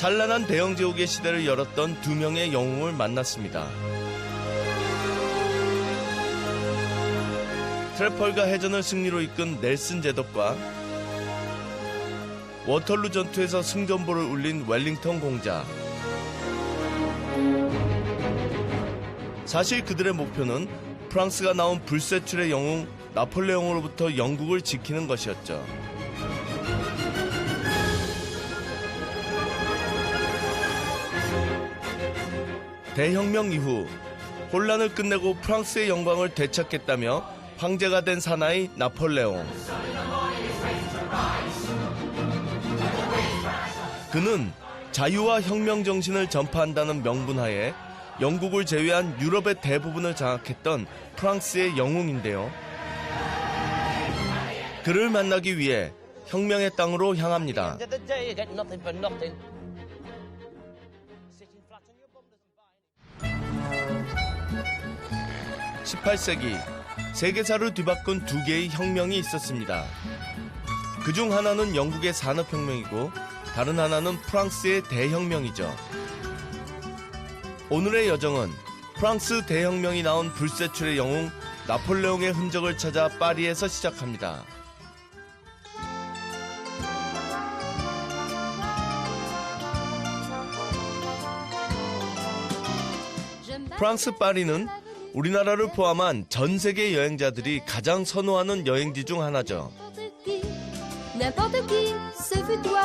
찬란한 대영제국의 시대를 열었던 두 명의 영웅을 만났습니다. 트래펄가 해전을 승리로 이끈 넬슨 제독과 워털루 전투에서 승전보를 울린 웰링턴 공작. 사실 그들의 목표는 프랑스가 나온 불세출의 영웅 나폴레옹으로부터 영국을 지키는 것이었죠. 대혁명 이후 혼란을 끝내고 프랑스의 영광을 되찾겠다며 황제가 된 사나이 나폴레옹. 그는 자유와 혁명 정신을 전파한다는 명분하에 영국을 제외한 유럽의 대부분을 장악했던 프랑스의 영웅인데요. 그를 만나기 위해 혁명의 땅으로 향합니다. 18세기 세계사를 뒤바꾼 두 개의 혁명이 있었습니다. 그중 하나는 영국의 산업혁명이고 다른 하나는 프랑스의 대혁명이죠. 오늘의 여정은 프랑스 대혁명이 나온 불세출의 영웅 나폴레옹의 흔적을 찾아 파리에서 시작합니다. 프랑스 파리는 우리나라를 포함한 전 세계 여행자들이 가장 선호하는 여행지 중 하나죠. N'importe qui, ce fut toi,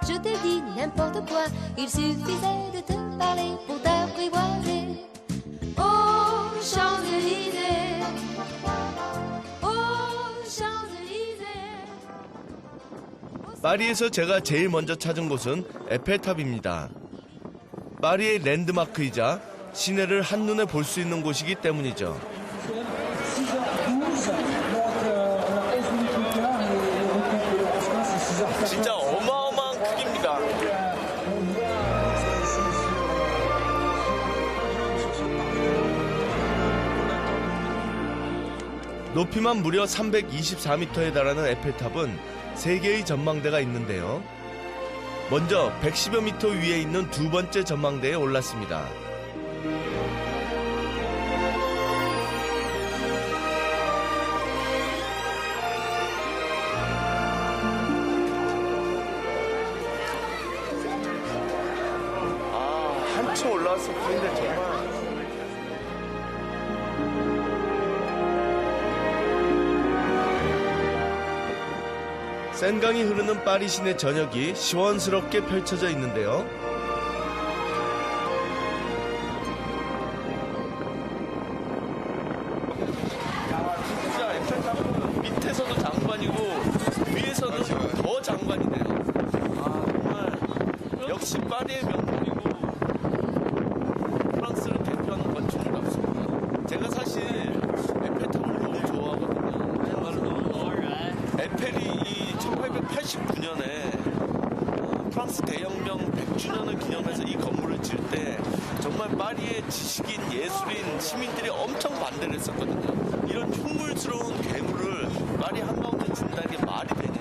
je t'ai dit n'importe quoi, il suffisait de te parler pour t'apprivoiser. Oh, Champs-Élysées, oh, Champs-Élysées. 파리에서 제가 제일 먼저 찾은 곳은 에펠탑입니다. 파리의 랜드마크이자 시내를 한눈에 볼 수 있는 곳이기 때문이죠. 진짜 어마어마한 크기입니다. 높이만 무려 324m에 달하는 에펠탑은 3개의 전망대가 있는데요. 먼저 110여 미터 위에 있는 두 번째 전망대에 올랐습니다. 한참 올라왔을 텐데 정말. 센강이 흐르는 파리 시내 저녁이 시원스럽게 펼쳐져 있는데요. 진짜 에펠탑 밑에서도 장관이고 위에서는 더 장관이네요. 정말 역시 파리의 명물이고 프랑스를 대표하는 건축물 같습니다. 제가 사실 에펠탑을 너무 좋아하거든요. 정말로 에펠이 이 1889년에 프랑스 대혁명 100주년을 기념해서 이 건물을 지을 때 정말 파리의 지식인, 예술인, 시민들이 엄청 반대를 했었거든요. 이런 흉물스러운 괴물을 파리 한가운데 준다는 게 말이 되냐.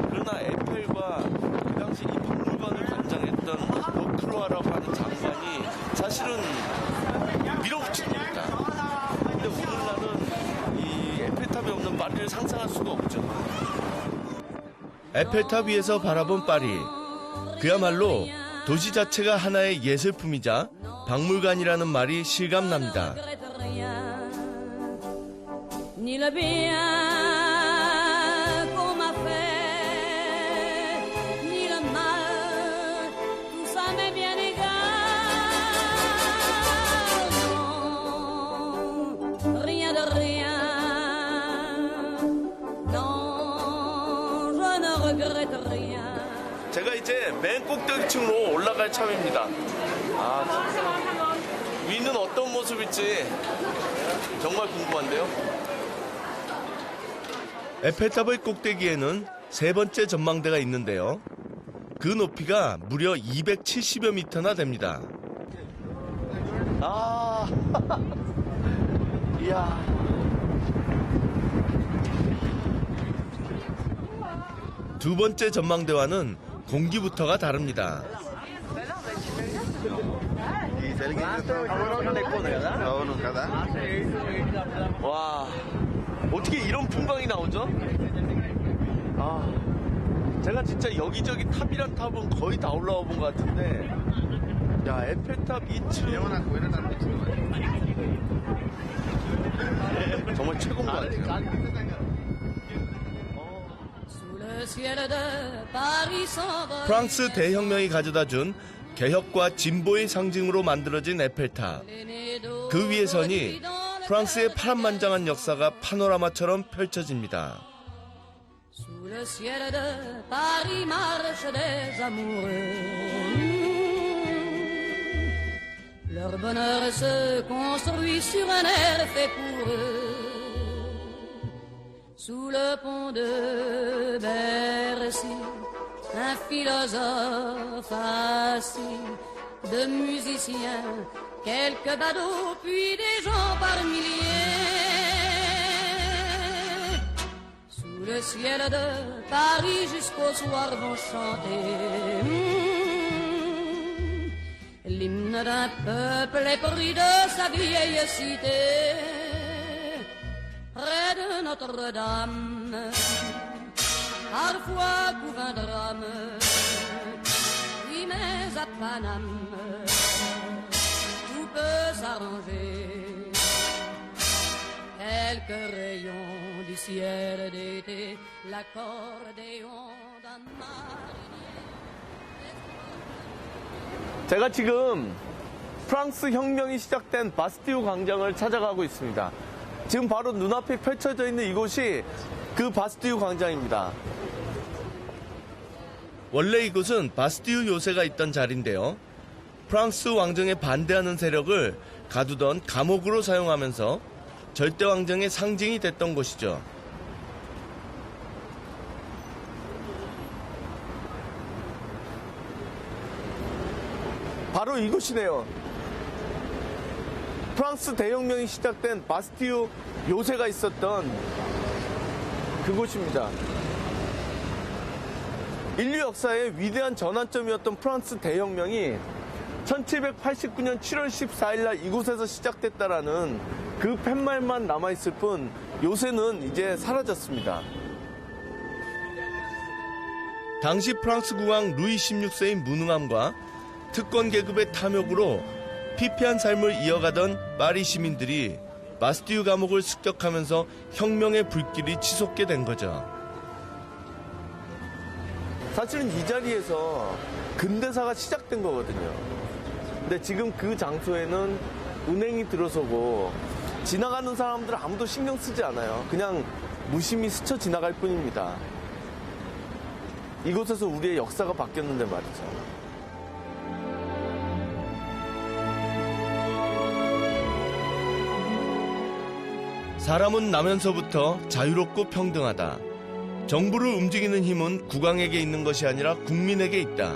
그러나 에펠과 그 당시 이 박물관을 관장했던 버크로아라고 하는 장관이 사실은 밀어붙인 겁니다. 근데 오늘날은 이 에펠탑이 없는 파리를 상상할 수가 없죠. 에펠탑 위에서 바라본 파리. 그야말로 도시 자체가 하나의 예술품이자 박물관이라는 말이 실감납니다. 제가 이제 맨 꼭대기층으로 올라갈 참입니다. 위는 어떤 모습일지 정말 궁금한데요. 에펠탑의 꼭대기에는 세 번째 전망대가 있는데요. 그 높이가 무려 270여 미터나 됩니다. 이야. 두 번째 전망대와는 공기부터가 다릅니다. అవును కదా 와, 어떻게 이런 풍광이 나오죠? 아, 제가 진짜 여기저기 탑이란 탑은 거의 다 올라와 본 것 같은데, 야, 에펠탑 2층 నాకు పోయినట్టు అనిపించింది మరి. 정말 최고인 것 같아요. Sous le ciel de Paris s'envole. 프랑스 대혁명이 가져다준 개혁과 진보의 상징으로 만들어진 에펠탑. 그 위에 서니 프랑스의 파란만장한 역사가 파노라마처럼 펼쳐집니다. Sous le ciel de Paris marchent des amoureux. Leur bonheur se construit sur un air fait pour eux. Sous le pont de Bercy, un philosophe assis, de musiciens, quelques badauds, puis des gens par milliers. Sous le ciel de Paris jusqu'au soir vont chanter l'hymne d'un peuple épris de sa vieille cité. Près de Notre-Dame, parfois couvre un drame, oui mais à Paname, tout peut s'arranger. Quelques rayons du ciel d'été, l'accordéon d'un marinier. 제가 지금 프랑스 혁명이 시작된 바스티유 광장을 찾아가고 있습니다. 지금 바로 눈앞에 펼쳐져 있는 이곳이 그 바스티유 광장입니다. 원래 이곳은 바스티유 요새가 있던 자리인데요. 프랑스 왕정에 반대하는 세력을 가두던 감옥으로 사용하면서 절대 왕정의 상징이 됐던 곳이죠. 바로 이곳이네요. 프랑스 대혁명이 시작된 바스티유 요새가 있었던 그곳입니다. 인류 역사의 위대한 전환점이었던 프랑스 대혁명이 1789년 7월 14일 날 이곳에서 시작됐다라는 그 팻말만 남아있을 뿐 요새는 이제 사라졌습니다. 당시 프랑스 국왕 루이 16세의 무능함과 특권 계급의 탐욕으로 피폐한 삶을 이어가던 파리 시민들이 바스티유 감옥을 습격하면서 혁명의 불길이 치솟게 된 거죠. 사실은 이 자리에서 근대사가 시작된 거거든요. 근데 지금 그 장소에는 은행이 들어서고 지나가는 사람들 아무도 신경 쓰지 않아요. 그냥 무심히 스쳐 지나갈 뿐입니다. 이곳에서 우리의 역사가 바뀌었는데 말이죠. 사람은 나면서부터 자유롭고 평등하다. 정부를 움직이는 힘은 국왕에게 있는 것이 아니라 국민에게 있다.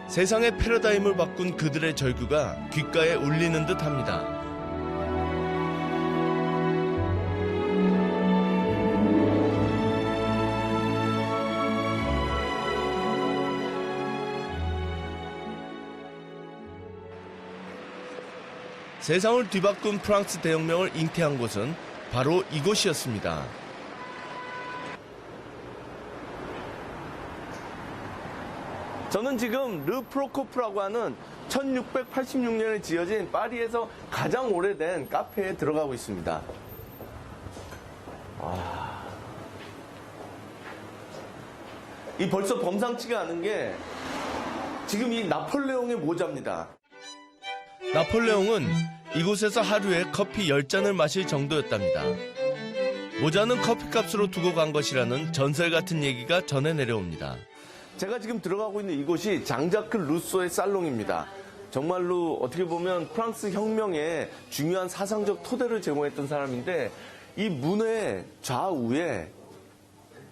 세상의 패러다임을 바꾼 그들의 절규가 귓가에 울리는 듯합니다. 세상을 뒤바꾼 프랑스 대혁명을 잉태한 곳은 바로 이곳이었습니다. 저는 지금 르 프로코프라고 하는 1686년에 지어진 파리에서 가장 오래된 카페에 들어가고 있습니다. 이 벌써 범상치가 않은 게 지금 이 나폴레옹의 모자입니다. 나폴레옹은 이곳에서 하루에 커피 10잔을 마실 정도였답니다. 모자는 커피값으로 두고 간 것이라는 전설 같은 얘기가 전해 내려옵니다. 제가 지금 들어가고 있는 이곳이 장자크 루소의 살롱입니다. 정말로 어떻게 보면 프랑스 혁명의 중요한 사상적 토대를 제공했던 사람인데 이 문의 좌우에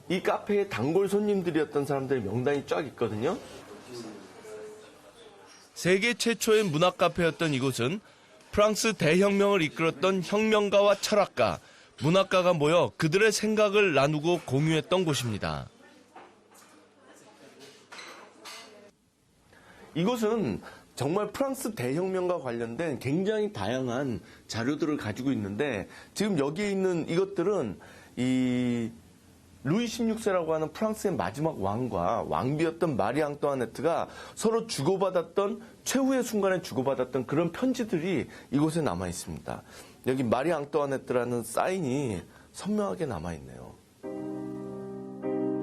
이 카페의 단골 손님들이었던 사람들의 명단이 쫙 있거든요. 세계 최초의 문학 카페였던 이곳은 프랑스 대혁명을 이끌었던 혁명가와 철학가, 문학가가 모여 그들의 생각을 나누고 공유했던 곳입니다. 이곳은 정말 프랑스 대혁명과 관련된 굉장히 다양한 자료들을 가지고 있는데 지금 여기에 있는 이것들은 이 루이 16세라고 하는 프랑스의 마지막 왕과 왕비였던 마리 앙뚜아네트가 서로 주고받았던 최후의 순간에 주고받았던 그런 편지들이 이곳에 남아 있습니다. 여기 마리 앙뚜아네트라는 사인이 선명하게 남아 있네요.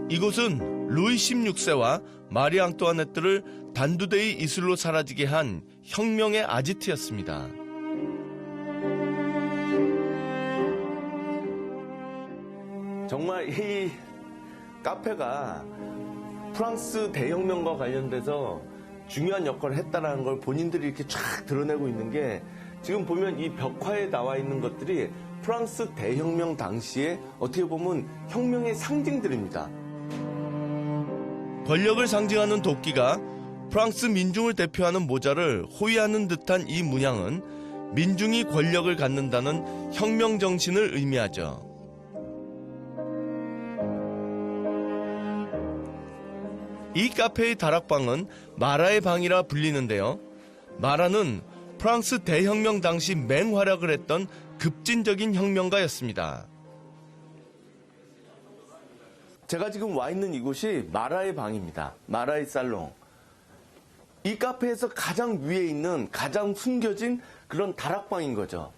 이곳은 루이 16세와 마리 앙뚜아네트를 단두대의 이슬로 사라지게 한 혁명의 아지트였습니다. 정말 이 카페가 프랑스 대혁명과 관련돼서 중요한 역할을 했다는 걸 본인들이 이렇게 쫙 드러내고 있는 게 지금 보면 이 벽화에 나와 있는 것들이 프랑스 대혁명 당시에 어떻게 보면 혁명의 상징들입니다. 권력을 상징하는 도끼가 프랑스 민중을 대표하는 모자를 호위하는 듯한 이 문양은 민중이 권력을 갖는다는 혁명 정신을 의미하죠. 이 카페의 다락방은 마라의 방이라 불리는데요. 마라는 프랑스 대혁명 당시 맹활약을 했던 급진적인 혁명가였습니다. 제가 지금 와 있는 이곳이 마라의 방입니다. 마라의 살롱. 이 카페에서 가장 위에 있는 가장 숨겨진 그런 다락방인 거죠.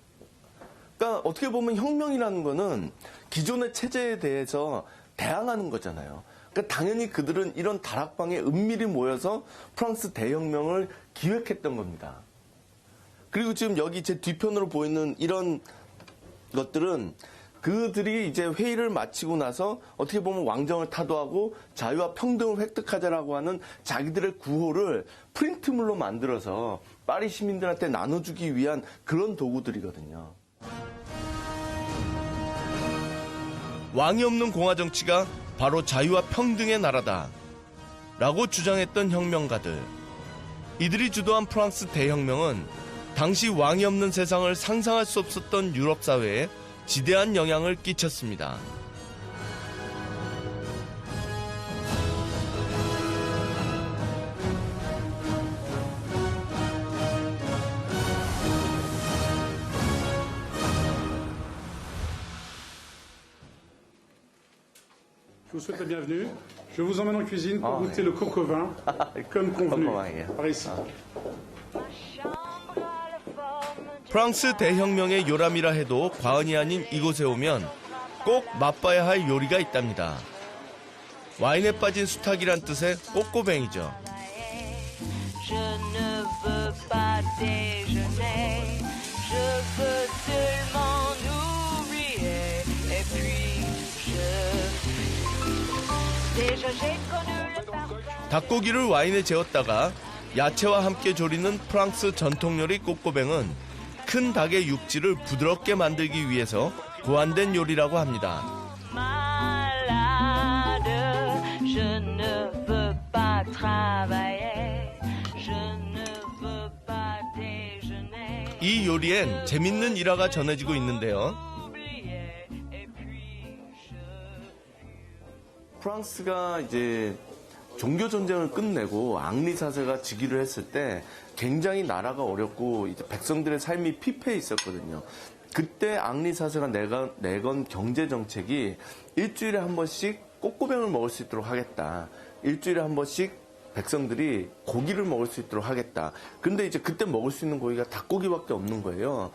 그러니까 어떻게 보면 혁명이라는 거는 기존의 체제에 대해서 대항하는 거잖아요. 그러니까 당연히 그들은 이런 다락방에 은밀히 모여서 프랑스 대혁명을 기획했던 겁니다. 그리고 지금 여기 제 뒤편으로 보이는 이런 것들은 그들이 이제 회의를 마치고 나서 어떻게 보면 왕정을 타도하고 자유와 평등을 획득하자라고 하는 자기들의 구호를 프린트물로 만들어서 파리 시민들한테 나눠주기 위한 그런 도구들이거든요. 왕이 없는 공화 정치가 바로 자유와 평등의 나라다 라고 주장했던 혁명가들. 이들이 주도한 프랑스 대혁명은 당시 왕이 없는 세상을 상상할 수 없었던 유럽 사회에 지대한 영향을 끼쳤습니다. Je vous souhaite la bienvenue. Je vous emmène en cuisine pour goûter le coq au vin, comme convenu. Par ici. 프랑스 대혁명의 요람이라 해도 과언이 아닌 이곳에 오면 꼭 맛봐야 할 요리가 있답니다. 와인에 빠진 수탉이란 뜻의 꼬꼬뱅이죠. 닭고기를 와인에 재웠다가 야채와 함께 조리는 프랑스 전통 요리 꼬꼬뱅은 큰 닭의 육질을 부드럽게 만들기 위해서 고안된 요리라고 합니다. 이 요리엔 재밌는 일화가 전해지고 있는데요. 프랑스가 이제 종교 전쟁을 끝내고 앙리 사세가 즉위를 했을 때 굉장히 나라가 어렵고 이제 백성들의 삶이 피폐해 있었거든요. 그때 앙리 사세가 내건 경제 정책이 일주일에 한 번씩 꼬꼬뱅을 먹을 수 있도록 하겠다. 일주일에 한 번씩 백성들이 고기를 먹을 수 있도록 하겠다. 근데 이제 그때 먹을 수 있는 고기가 닭고기밖에 없는 거예요.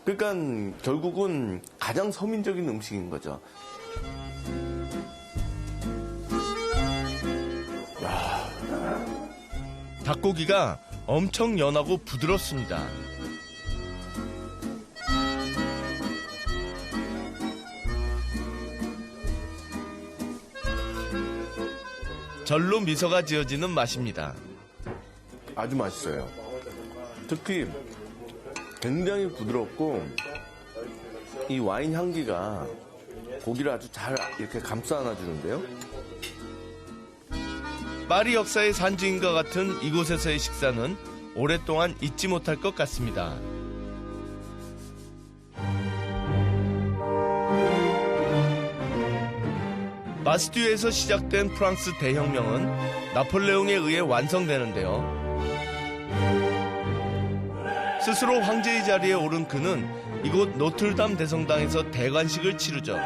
그러니까 결국은 가장 서민적인 음식인 거죠. 닭고기가 엄청 연하고 부드럽습니다. 절로 미소가 지어지는 맛입니다. 아주 맛있어요. 특히 굉장히 부드럽고 이 와인 향기가 고기를 아주 잘 이렇게 감싸 안아주는데요. 파리 역사의 산증인과 같은 이곳에서의 식사는 오랫동안 잊지 못할 것 같습니다. 바스티유에서 시작된 프랑스 대혁명은 나폴레옹에 의해 완성되는데요. 스스로 황제의 자리에 오른 그는 이곳 노틀담 대성당에서 대관식을 치르죠.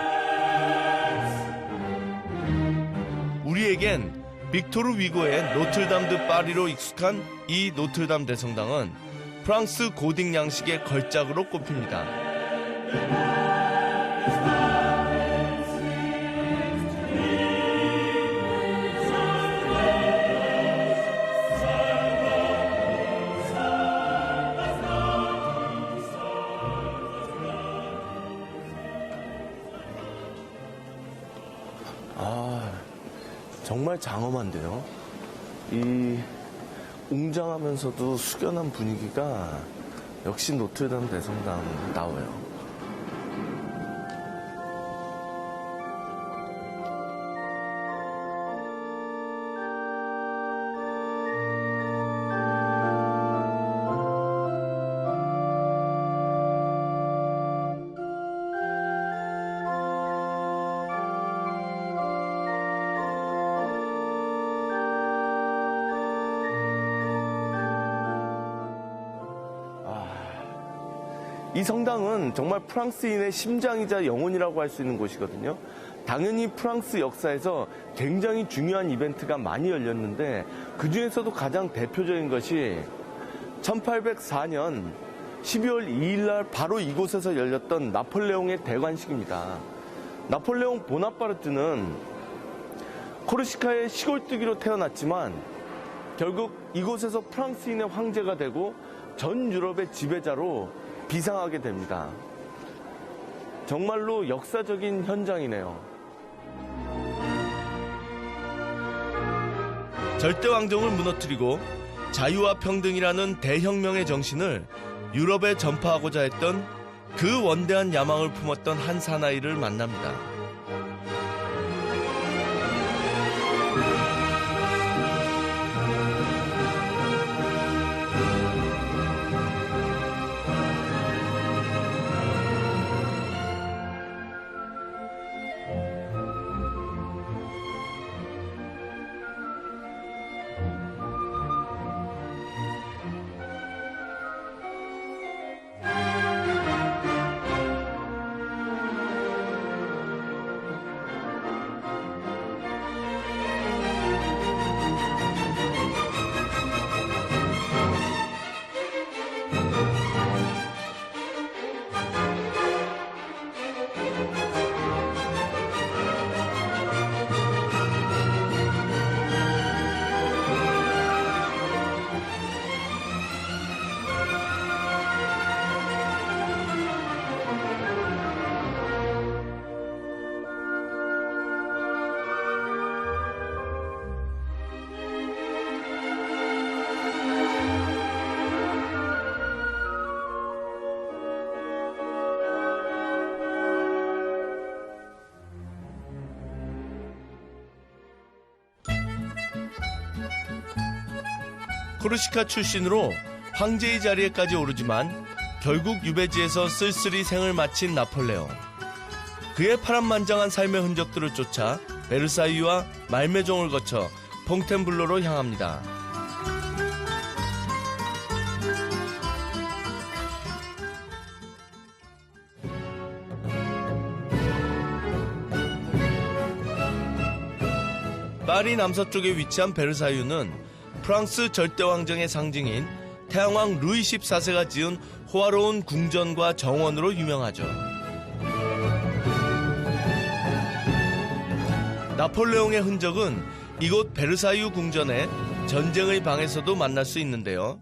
우리에겐 빅토르 위고의 노틀담 드 파리로 익숙한 이 노틀담 대성당은 프랑스 고딕 양식의 걸작으로 꼽힙니다. 정말 장엄한데요. 이 웅장하면서도 숙연한 분위기가 역시 노트르담 대성당 나와요. 이 성당은 정말 프랑스인의 심장이자 영혼이라고 할 수 있는 곳이거든요. 당연히 프랑스 역사에서 굉장히 중요한 이벤트가 많이 열렸는데 그 중에서도 가장 대표적인 것이 1804년 12월 2일 날 바로 이곳에서 열렸던 나폴레옹의 대관식입니다. 나폴레옹 보나파르트는 코르시카의 시골뜨기로 태어났지만 결국 이곳에서 프랑스인의 황제가 되고 전 유럽의 지배자로 비상하게 됩니다. 정말로 역사적인 현장이네요. 절대왕정을 무너뜨리고 자유와 평등이라는 대혁명의 정신을 유럽에 전파하고자 했던 그 원대한 야망을 품었던 한 사나이를 만납니다. 코르시카 출신으로 황제의 자리에까지 오르지만 결국 유배지에서 쓸쓸히 생을 마친 나폴레옹. 그의 파란만장한 삶의 흔적들을 쫓아 베르사유와 말메종을 거쳐 퐁텐블로로 향합니다. 파리 남서쪽에 위치한 베르사유는 프랑스 절대왕정의 상징인 태양왕 루이 14세가 지은 호화로운 궁전과 정원으로 유명하죠. 나폴레옹의 흔적은 이곳 베르사유 궁전의 전쟁의 방에서도 만날 수 있는데요.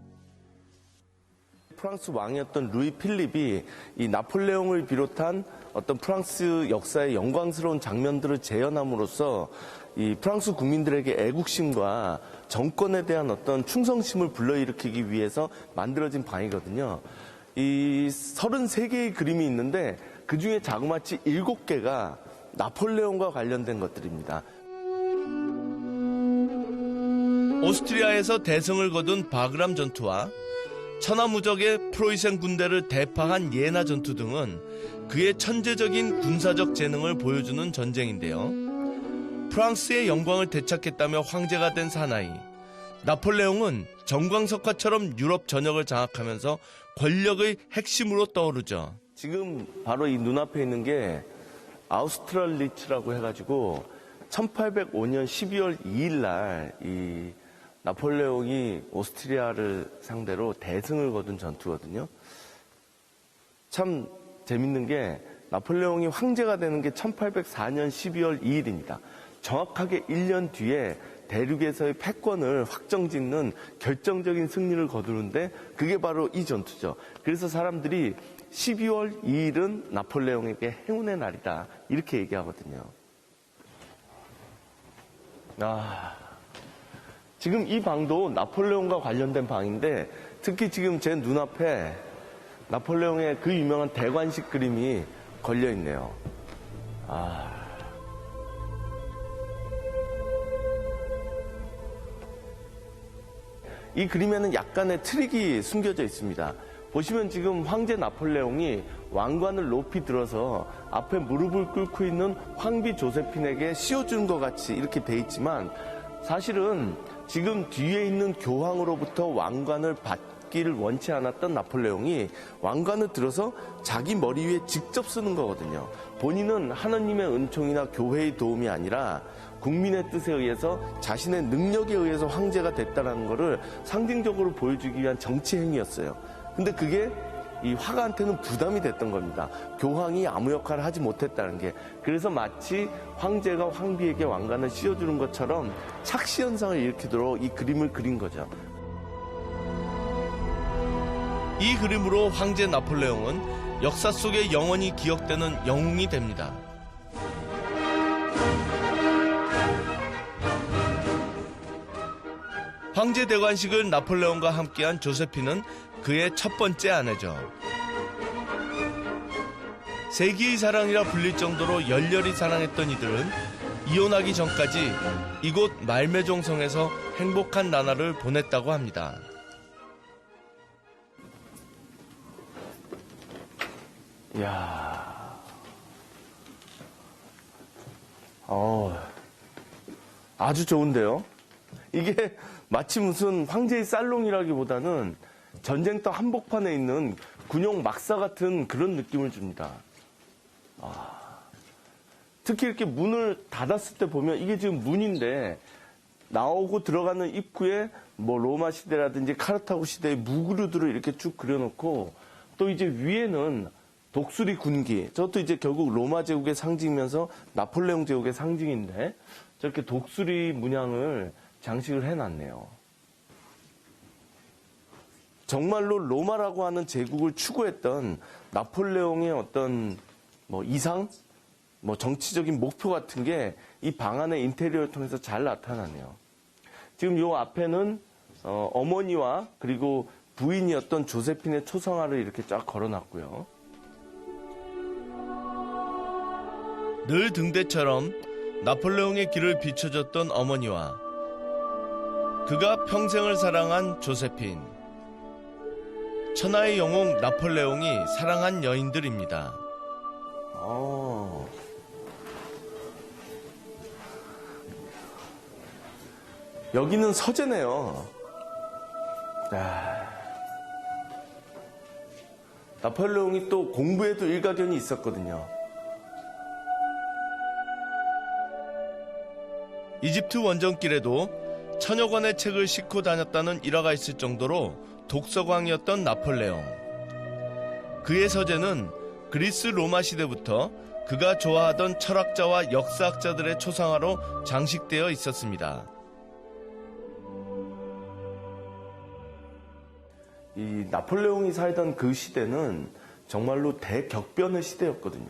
프랑스 왕이었던 루이 필립이 이 나폴레옹을 비롯한 어떤 프랑스 역사의 영광스러운 장면들을 재현함으로써 이 프랑스 국민들에게 애국심과 정권에 대한 어떤 충성심을 불러일으키기 위해서 만들어진 방이거든요. 이 33개의 그림이 있는데 그 중에 자그마치 7개가 나폴레옹과 관련된 것들입니다. 오스트리아에서 대승을 거둔 바그람 전투와 천하무적의 프로이센 군대를 대파한 예나 전투 등은 그의 천재적인 군사적 재능을 보여주는 전쟁인데요. 프랑스의 영광을 되찾겠다며 황제가 된 사나이, 나폴레옹은 정광석화처럼 유럽 전역을 장악하면서 권력의 핵심으로 떠오르죠. 지금 바로 이 눈앞에 있는 게 아우스트랄리츠라고 해가지고 1805년 12월 2일 날 이 나폴레옹이 오스트리아를 상대로 대승을 거둔 전투거든요. 참 재밌는 게 나폴레옹이 황제가 되는 게 1804년 12월 2일입니다. 정확하게 1년 뒤에 대륙에서의 패권을 확정짓는 결정적인 승리를 거두는데 그게 바로 이 전투죠. 그래서 사람들이 12월 2일은 나폴레옹에게 행운의 날이다 이렇게 얘기하거든요. 지금 이 방도 나폴레옹과 관련된 방인데 특히 지금 제 눈앞에 나폴레옹의 그 유명한 대관식 그림이 걸려 있네요. 이 그림에는 약간의 트릭이 숨겨져 있습니다. 보시면 지금 황제 나폴레옹이 왕관을 높이 들어서 앞에 무릎을 꿇고 있는 황비 조세핀에게 씌워주는 것 같이 이렇게 돼 있지만 사실은 지금 뒤에 있는 교황으로부터 왕관을 받기를 원치 않았던 나폴레옹이 왕관을 들어서 자기 머리 위에 직접 쓰는 거거든요. 본인은 하느님의 은총이나 교회의 도움이 아니라 국민의 뜻에 의해서 자신의 능력에 의해서 황제가 됐다는 것을 상징적으로 보여주기 위한 정치 행위였어요. 근데 그게 이 화가한테는 부담이 됐던 겁니다. 교황이 아무 역할을 하지 못했다는 게. 그래서 마치 황제가 황비에게 왕관을 씌워주는 것처럼 착시 현상을 일으키도록 이 그림을 그린 거죠. 이 그림으로 황제 나폴레옹은 역사 속에 영원히 기억되는 영웅이 됩니다. 황제 대관식을 나폴레옹과 함께한 조세핀은 그의 첫 번째 아내죠. 세기의 사랑이라 불릴 정도로 열렬히 사랑했던 이들은 이혼하기 전까지 이곳 말메종성에서 행복한 나날을 보냈다고 합니다. 이야, 아주 좋은데요? 이게 마치 무슨 황제의 살롱이라기보다는 전쟁터 한복판에 있는 군용 막사 같은 그런 느낌을 줍니다. 특히 이렇게 문을 닫았을 때 보면 이게 지금 문인데 나오고 들어가는 입구에 뭐 로마 시대라든지 카르타고 시대의 무구류들을 이렇게 쭉 그려놓고 또 이제 위에는 독수리 군기, 저것도 이제 결국 로마 제국의 상징이면서 나폴레옹 제국의 상징인데 저렇게 독수리 문양을 장식을 해놨네요. 정말로 로마라고 하는 제국을 추구했던 나폴레옹의 어떤 뭐 이상, 뭐 정치적인 목표 같은 게 이 방 안의 인테리어를 통해서 잘 나타나네요. 지금 요 앞에는 어머니와 그리고 부인이었던 조세핀의 초상화를 이렇게 쫙 걸어놨고요. 늘 등대처럼 나폴레옹의 길을 비춰줬던 어머니와 그가 평생을 사랑한 조세핀, 천하의 영웅 나폴레옹이 사랑한 여인들입니다. 여기는 서재네요. 나폴레옹이 또 공부에도 일가견이 있었거든요. 이집트 원정길에도 천여 권의 책을 싣고 다녔다는 일화가 있을 정도로 독서광이었던 나폴레옹. 그의 서재는 그리스 로마 시대부터 그가 좋아하던 철학자와 역사학자들의 초상화로 장식되어 있었습니다. 이 나폴레옹이 살던 그 시대는 정말로 대격변의 시대였거든요.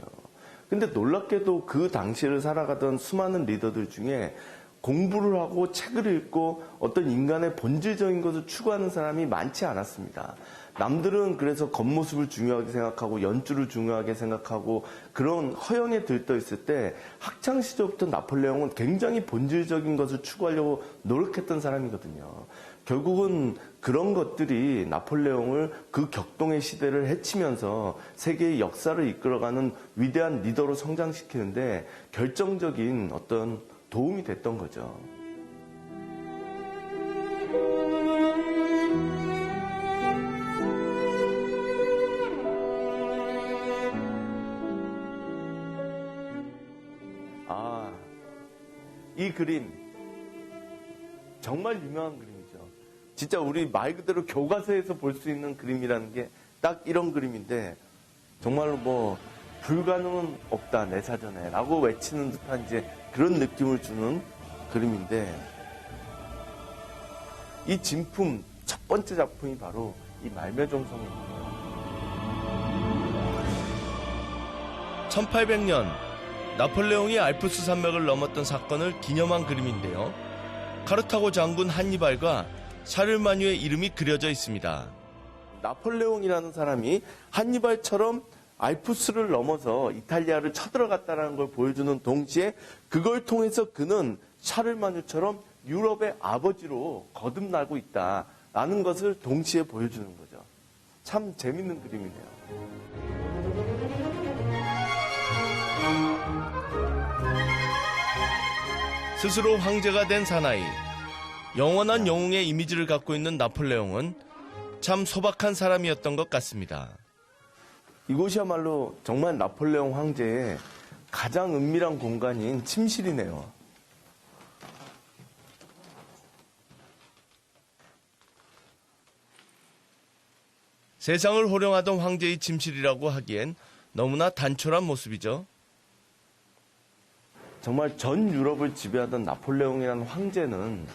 근데 놀랍게도 그 당시를 살아가던 수많은 리더들 중에 공부를 하고 책을 읽고 어떤 인간의 본질적인 것을 추구하는 사람이 많지 않았습니다. 남들은 그래서 겉모습을 중요하게 생각하고 연주를 중요하게 생각하고 그런 허영에 들떠 있을 때 학창 시절부터 나폴레옹은 굉장히 본질적인 것을 추구하려고 노력했던 사람이거든요. 결국은 그런 것들이 나폴레옹을 그 격동의 시대를 헤치면서 세계의 역사를 이끌어가는 위대한 리더로 성장시키는데 결정적인 어떤 도움이 됐던 거죠. 이 그림 정말 유명한 그림이죠. 진짜 우리 말 그대로 교과서에서 볼 수 있는 그림이라는 게 딱 이런 그림인데 정말로 뭐 불가능은 없다 내 사전에 라고 외치는 듯한 이제 그런 느낌을 주는 그림인데 이 진품 첫 번째 작품이 바로 이 말매종성입니다. 1800년 나폴레옹이 알프스 산맥을 넘었던 사건을 기념한 그림인데요. 카르타고 장군 한니발과 샤를마뉴의 이름이 그려져 있습니다. 나폴레옹이라는 사람이 한니발처럼 알프스를 넘어서 이탈리아를 쳐들어갔다는 걸 보여주는 동시에 그걸 통해서 그는 샤를마뉴처럼 유럽의 아버지로 거듭나고 있다라는 것을 동시에 보여주는 거죠. 참 재밌는 그림이네요. 스스로 황제가 된 사나이, 영원한 영웅의 이미지를 갖고 있는 나폴레옹은 참 소박한 사람이었던 것 같습니다. 이곳이야말로 정말 나폴레옹 황제의 가장 은밀한 공간인 침실이네요. 세상을 호령하던 황제의 침실이라고 하기엔 너무나 단촐한 모습이죠. 정말 전 유럽을 지배하던 나폴레옹이라는 황제는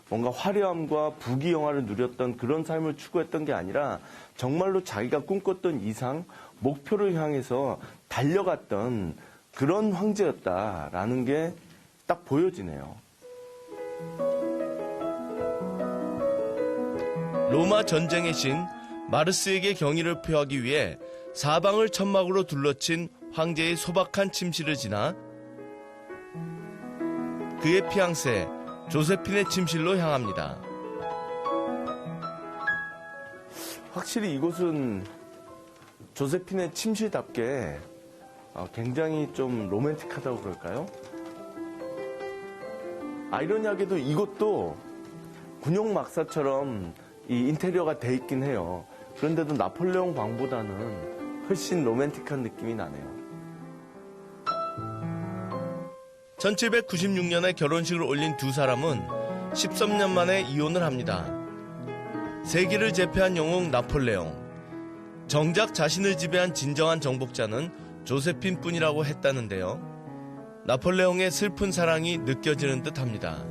뭔가 화려함과 부귀영화를 누렸던 그런 삶을 추구했던 게 아니라 정말로 자기가 꿈꿨던 이상, 목표를 향해서 달려갔던 그런 황제였다라는 게 딱 보여지네요. 로마 전쟁의 신 마르스에게 경의를 표하기 위해 사방을 천막으로 둘러친 황제의 소박한 침실을 지나 그의 피앙세 조세핀의 침실로 향합니다. 확실히 이곳은 조세핀의 침실답게 굉장히 좀 로맨틱하다고 그럴까요? 아이러니하게도 이곳도 군용막사처럼 이 인테리어가 돼 있긴 해요. 그런데도 나폴레옹 방보다는 훨씬 로맨틱한 느낌이 나네요. 1796년에 결혼식을 올린 두 사람은 13년 만에 이혼을 합니다. 세계를 제패한 영웅 나폴레옹. 정작 자신을 지배한 진정한 정복자는 조세핀 뿐이라고 했다는데요. 나폴레옹의 슬픈 사랑이 느껴지는 듯합니다.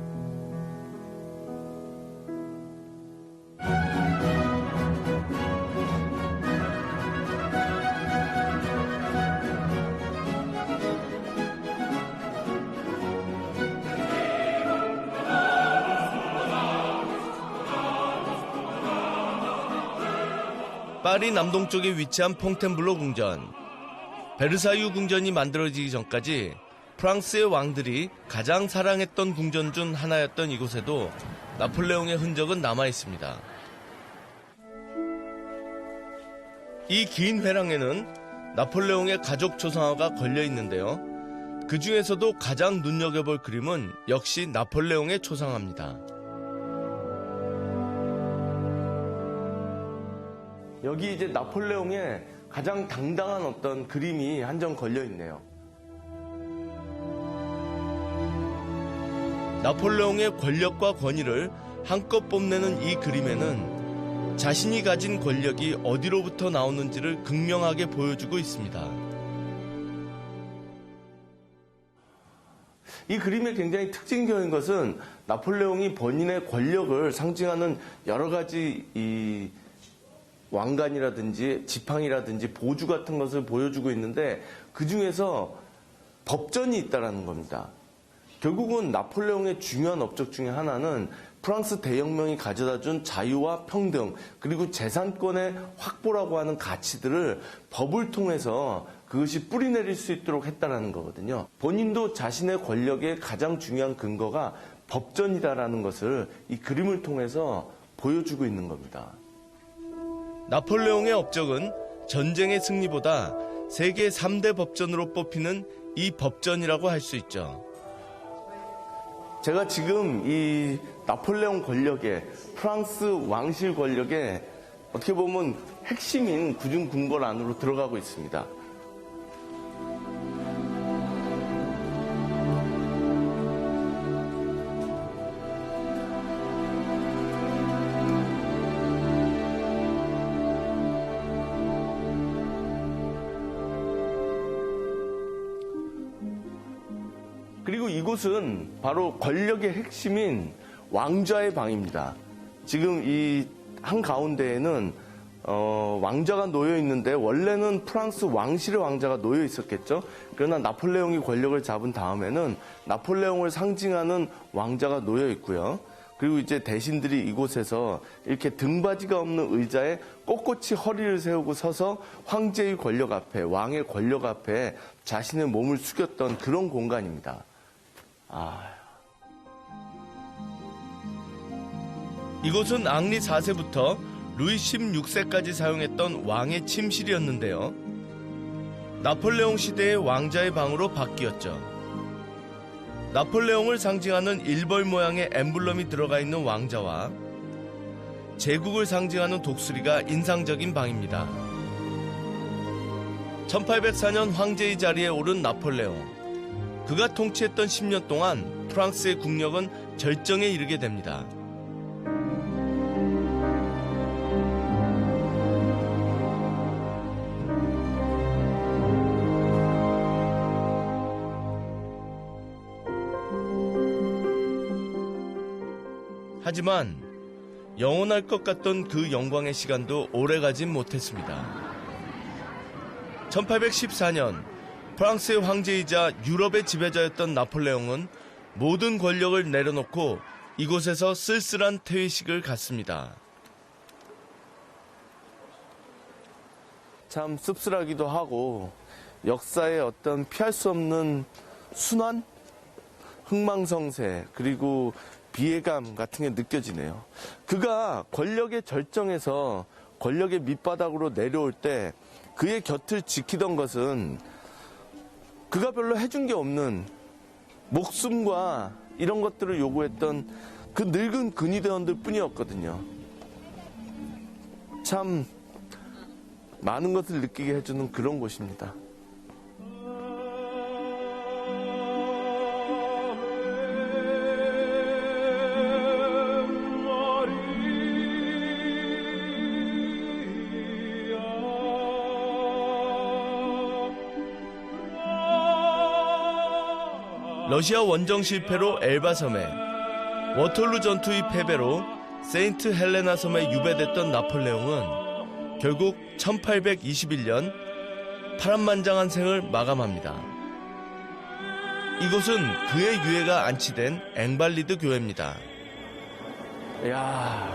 파리 남동쪽에 위치한 퐁텐블로 궁전. 베르사유 궁전이 만들어지기 전까지 프랑스의 왕들이 가장 사랑했던 궁전 중 하나였던 이곳에도 나폴레옹의 흔적은 남아 있습니다. 이 긴 회랑에는 나폴레옹의 가족 초상화가 걸려 있는데요. 그 중에서도 가장 눈여겨볼 그림은 역시 나폴레옹의 초상화입니다. 여기 이제 나폴레옹의 가장 당당한 어떤 그림이 한 점 걸려 있네요. 나폴레옹의 권력과 권위를 한껏 뽐내는 이 그림에는 자신이 가진 권력이 어디로부터 나오는지를 극명하게 보여주고 있습니다. 이 그림의 굉장히 특징적인 것은 나폴레옹이 본인의 권력을 상징하는 여러 가지 이 왕관이라든지 지팡이라든지 보주 같은 것을 보여주고 있는데 그 중에서 법전이 있다는 겁니다. 결국은 나폴레옹의 중요한 업적 중에 하나는 프랑스 대혁명이 가져다준 자유와 평등 그리고 재산권의 확보라고 하는 가치들을 법을 통해서 그것이 뿌리내릴 수 있도록 했다는 거거든요. 본인도 자신의 권력의 가장 중요한 근거가 법전이다라는 것을 이 그림을 통해서 보여주고 있는 겁니다. 나폴레옹의 업적은 전쟁의 승리보다 세계 3대 법전으로 뽑히는 이 법전이라고 할 수 있죠. 제가 지금 이 나폴레옹 권력의 프랑스 왕실 권력의 어떻게 보면 핵심인 구중궁궐 안으로 들어가고 있습니다. 그리고 이곳은 바로 권력의 핵심인 왕좌의 방입니다. 지금 이 한가운데에는 왕자가 놓여 있는데 원래는 프랑스 왕실의 왕자가 놓여 있었겠죠. 그러나 나폴레옹이 권력을 잡은 다음에는 나폴레옹을 상징하는 왕자가 놓여 있고요. 그리고 이제 대신들이 이곳에서 이렇게 등받이가 없는 의자에 꼿꼿이 허리를 세우고 서서 황제의 권력 앞에, 왕의 권력 앞에 자신의 몸을 숙였던 그런 공간입니다. 이곳은 앙리 4세부터 루이 16세까지 사용했던 왕의 침실이었는데요. 나폴레옹 시대의 왕자의 방으로 바뀌었죠. 나폴레옹을 상징하는 일벌 모양의 엠블럼이 들어가 있는 왕자와 제국을 상징하는 독수리가 인상적인 방입니다. 1804년 황제의 자리에 오른 나폴레옹. 그가 통치했던 10년 동안 프랑스의 국력은 절정에 이르게 됩니다. 하지만 영원할 것 같던 그 영광의 시간도 오래가진 못했습니다. 1814년 프랑스의 황제이자 유럽의 지배자였던 나폴레옹은 모든 권력을 내려놓고 이곳에서 쓸쓸한 퇴위식을 갖습니다. 참 씁쓸하기도 하고 역사의 어떤 피할 수 없는 순환? 흥망성쇠 그리고 비애감 같은 게 느껴지네요. 그가 권력의 절정에서 권력의 밑바닥으로 내려올 때 그의 곁을 지키던 것은 그가 별로 해준 게 없는 목숨과 이런 것들을 요구했던 그 늙은 근위대원들 뿐이었거든요. 참 많은 것을 느끼게 해주는 그런 곳입니다. 러시아 원정 실패로 엘바 섬에, 워털루 전투의 패배로 세인트 헬레나 섬에 유배됐던 나폴레옹은 결국 1821년 파란만장한 생을 마감합니다. 이곳은 그의 유해가 안치된 앵발리드 교회입니다. 이야,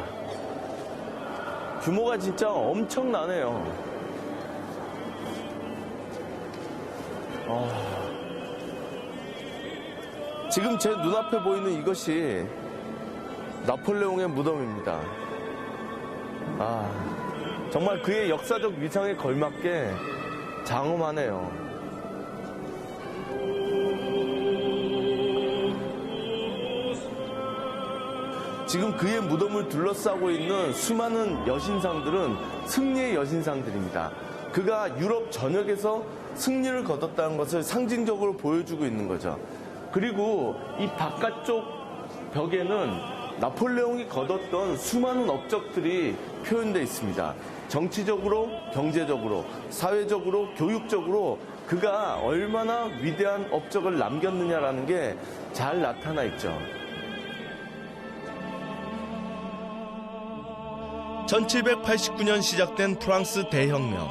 규모가 진짜 엄청나네요. 지금 제 눈앞에 보이는 이것이 나폴레옹의 무덤입니다. 정말 그의 역사적 위상에 걸맞게 장엄하네요. 지금 그의 무덤을 둘러싸고 있는 수많은 여신상들은 승리의 여신상들입니다. 그가 유럽 전역에서 승리를 거뒀다는 것을 상징적으로 보여주고 있는 거죠. 그리고 이 바깥쪽 벽에는 나폴레옹이 거뒀던 수많은 업적들이 표현되어 있습니다. 정치적으로, 경제적으로, 사회적으로, 교육적으로 그가 얼마나 위대한 업적을 남겼느냐라는 게 잘 나타나 있죠. 1789년 시작된 프랑스 대혁명.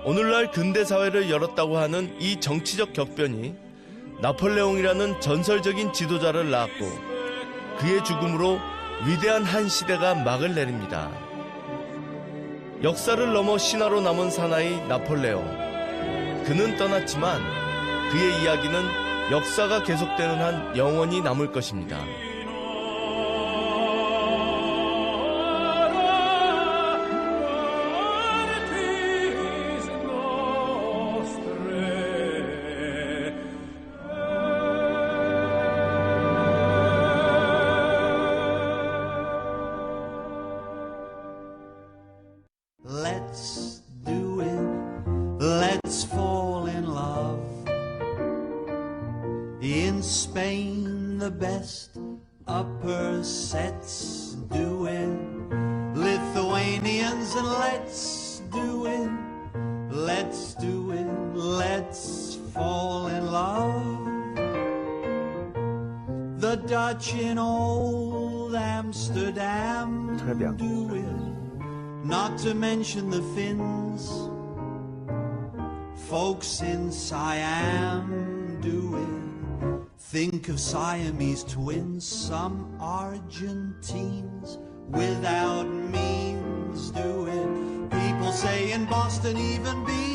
오늘날 근대사회를 열었다고 하는 이 정치적 격변이 나폴레옹이라는 전설적인 지도자를 낳았고 그의 죽음으로 위대한 한 시대가 막을 내립니다. 역사를 넘어 신화로 남은 사나이 나폴레옹. 그는 떠났지만 그의 이야기는 역사가 계속되는 한 영원히 남을 것입니다. Let's do it, let's fall in love. In Spain the best upper sets do it. Lithuanians and let's do it, let's do it, let's fall in love. Dutch in old Amsterdam Très bien. do it, not to mention the Finns. Folks in Siam do it. Think of Siamese twins, some Argentines without means do it. People say in Boston even beer